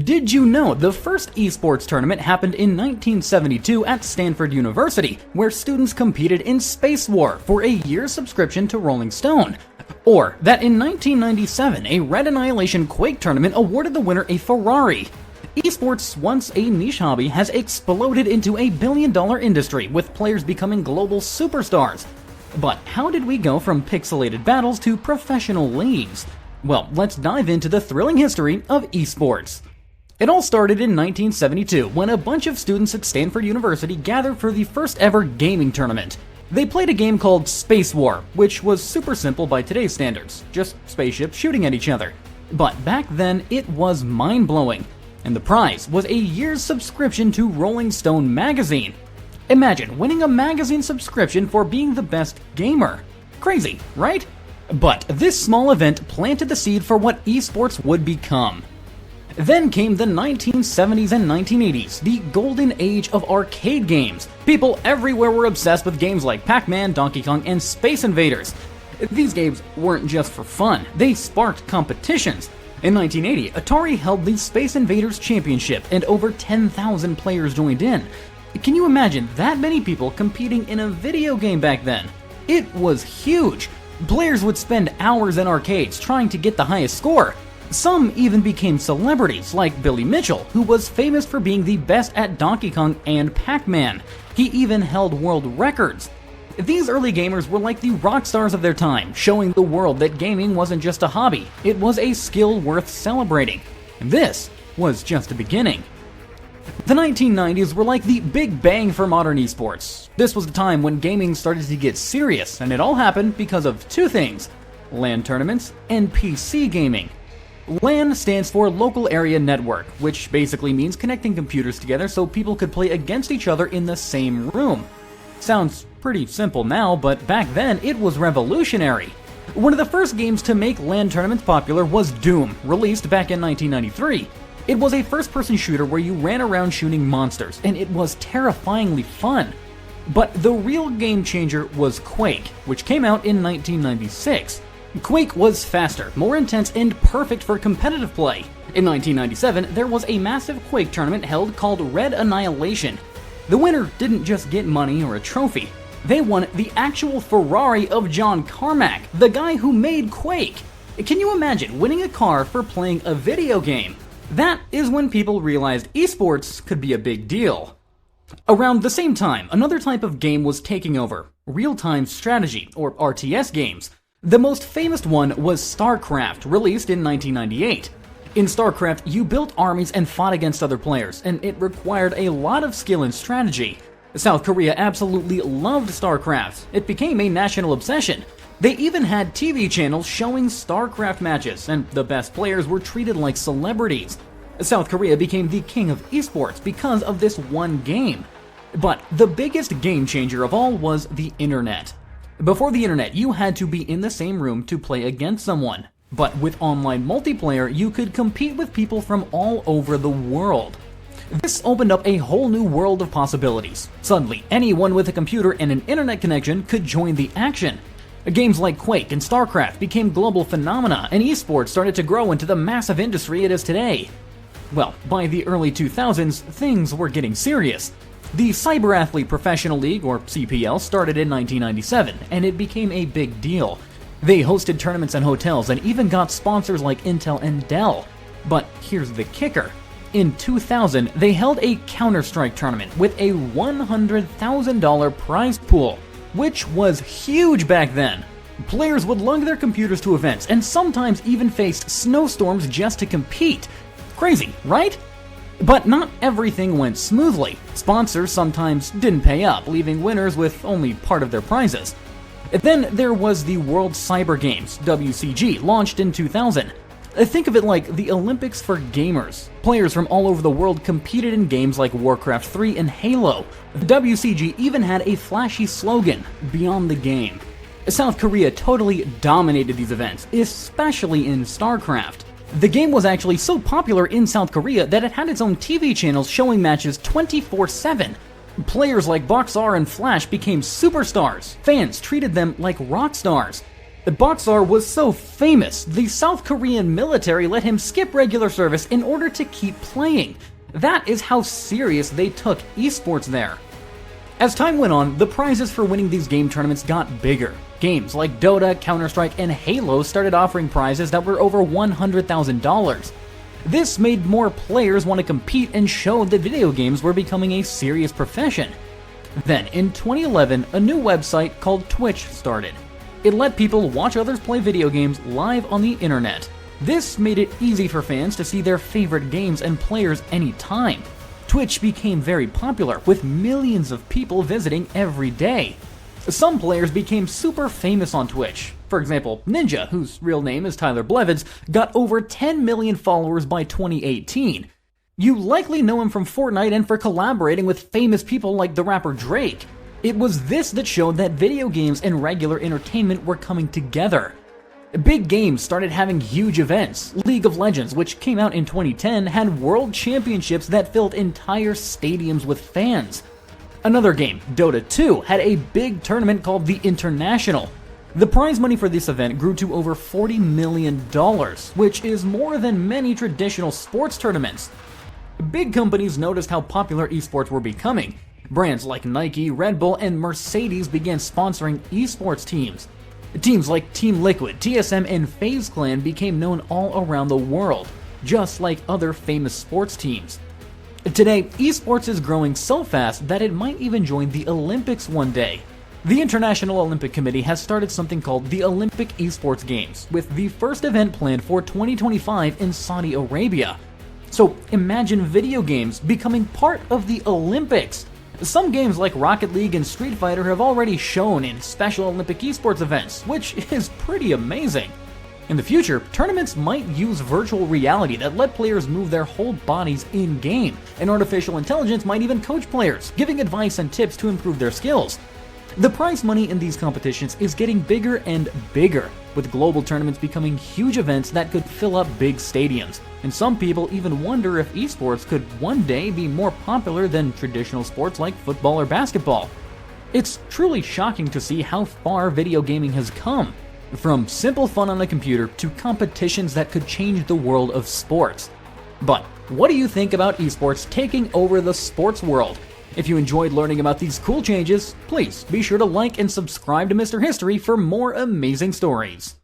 Did you know the first esports tournament happened in 1972 at Stanford University, where students competed in Space War for a year's subscription to Rolling Stone? Or that in 1997, a Red Annihilation Quake tournament awarded the winner a Ferrari? Esports, once a niche hobby, has exploded into a billion-dollar industry, with players becoming global superstars. But how did we go from pixelated battles to professional leagues? Well, let's dive into the thrilling history of esports. It all started in 1972 when a bunch of students at Stanford University gathered for the first ever gaming tournament. They played a game called Space War, which was super simple by today's standards, just spaceships shooting at each other. But back then, it was mind-blowing, and the prize was a year's subscription to Rolling Stone magazine. Imagine winning a magazine subscription for being the best gamer. Crazy, right? But this small event planted the seed for what esports would become. Then came the 1970s and 1980s, the golden age of arcade games. People everywhere were obsessed with games like Pac-Man, Donkey Kong, and Space Invaders. These games weren't just for fun, they sparked competitions. In 1980, Atari held the Space Invaders Championship, and over 10,000 players joined in. Can you imagine that many people competing in a video game back then? It was huge. Players would spend hours in arcades trying to get the highest score. Some even became celebrities, like Billy Mitchell, who was famous for being the best at Donkey Kong and Pac-Man. He even held world records. These early gamers were like the rock stars of their time, showing the world that gaming wasn't just a hobby, it was a skill worth celebrating. And this was just the beginning. The 1990s were like the big bang for modern esports. This was the time when gaming started to get serious, and it all happened because of two things: LAN tournaments and PC gaming. LAN stands for Local Area Network, which basically means connecting computers together so people could play against each other in the same room. Sounds pretty simple now, but back then it was revolutionary. One of the first games to make LAN tournaments popular was Doom, released back in 1993. It was a first-person shooter where you ran around shooting monsters, and it was terrifyingly fun. But the real game changer was Quake, which came out in 1996. Quake was faster, more intense, and perfect for competitive play. In 1997, there was a massive Quake tournament held called Red Annihilation. The winner didn't just get money or a trophy. They won the actual Ferrari of John Carmack, the guy who made Quake. Can you imagine winning a car for playing a video game? That is when people realized esports could be a big deal. Around the same time, another type of game was taking over: real-time strategy, or RTS games. The most famous one was StarCraft, released in 1998. In StarCraft, you built armies and fought against other players, and it required a lot of skill and strategy. South Korea absolutely loved StarCraft. It became a national obsession. They even had TV channels showing StarCraft matches, and the best players were treated like celebrities. South Korea became the king of esports because of this one game. But the biggest game changer of all was the internet. Before the internet, you had to be in the same room to play against someone. But with online multiplayer, you could compete with people from all over the world. This opened up a whole new world of possibilities. Suddenly, anyone with a computer and an internet connection could join the action. Games like Quake and StarCraft became global phenomena, and esports started to grow into the massive industry it is today. Well, by the early 2000s, things were getting serious. The Cyber Athlete Professional League, or CPL, started in 1997, and it became a big deal. They hosted tournaments in hotels and even got sponsors like Intel and Dell. But here's the kicker. In 2000, they held a Counter-Strike tournament with a $100,000 prize pool, which was huge back then. Players would lug their computers to events and sometimes even faced snowstorms just to compete. Crazy, right? But not everything went smoothly. Sponsors sometimes didn't pay up, leaving winners with only part of their prizes. Then there was the World Cyber Games, WCG, launched in 2000. Think of it like the Olympics for gamers. Players from all over the world competed in games like Warcraft 3 and Halo. The WCG even had a flashy slogan, "Beyond the Game." South Korea totally dominated these events, especially in StarCraft. The game was actually so popular in South Korea that it had its own TV channels showing matches 24/7. Players like Boxar and Flash became superstars. Fans treated them like rock stars. Boxar was so famous, the South Korean military let him skip regular service in order to keep playing. That is how serious they took esports there. As time went on, the prizes for winning these game tournaments got bigger. Games like Dota, Counter-Strike, and Halo started offering prizes that were over $100,000. This made more players want to compete and showed that video games were becoming a serious profession. Then, in 2011, a new website called Twitch started. It let people watch others play video games live on the internet. This made it easy for fans to see their favorite games and players anytime. Twitch became very popular, with millions of people visiting every day. Some players became super famous on Twitch. For example, Ninja, whose real name is Tyler Blevins, got over 10 million followers by 2018. You likely know him from Fortnite and for collaborating with famous people like the rapper Drake. It was this that showed that video games and regular entertainment were coming together. Big games started having huge events. League of Legends, which came out in 2010, had world championships that filled entire stadiums with fans. Another game, Dota 2, had a big tournament called the International. The prize money for this event grew to over $40 million, which is more than many traditional sports tournaments. Big companies noticed how popular esports were becoming. Brands like Nike, Red Bull, and Mercedes began sponsoring esports teams. Teams like Team Liquid, TSM, and FaZe Clan became known all around the world, just like other famous sports teams. Today, esports is growing so fast that it might even join the Olympics one day. The International Olympic Committee has started something called the Olympic Esports Games, with the first event planned for 2025 in Saudi Arabia. So imagine video games becoming part of the Olympics. Some games like Rocket League and Street Fighter have already shown in Special Olympic esports events, which is pretty amazing. In the future, tournaments might use virtual reality that let players move their whole bodies in-game, and artificial intelligence might even coach players, giving advice and tips to improve their skills. The prize money in these competitions is getting bigger and bigger, with global tournaments becoming huge events that could fill up big stadiums, and some people even wonder if esports could one day be more popular than traditional sports like football or basketball. It's truly shocking to see how far video gaming has come, from simple fun on a computer to competitions that could change the world of sports. But what do you think about esports taking over the sports world? If you enjoyed learning about these cool changes, please be sure to like and subscribe to Mr. History for more amazing stories.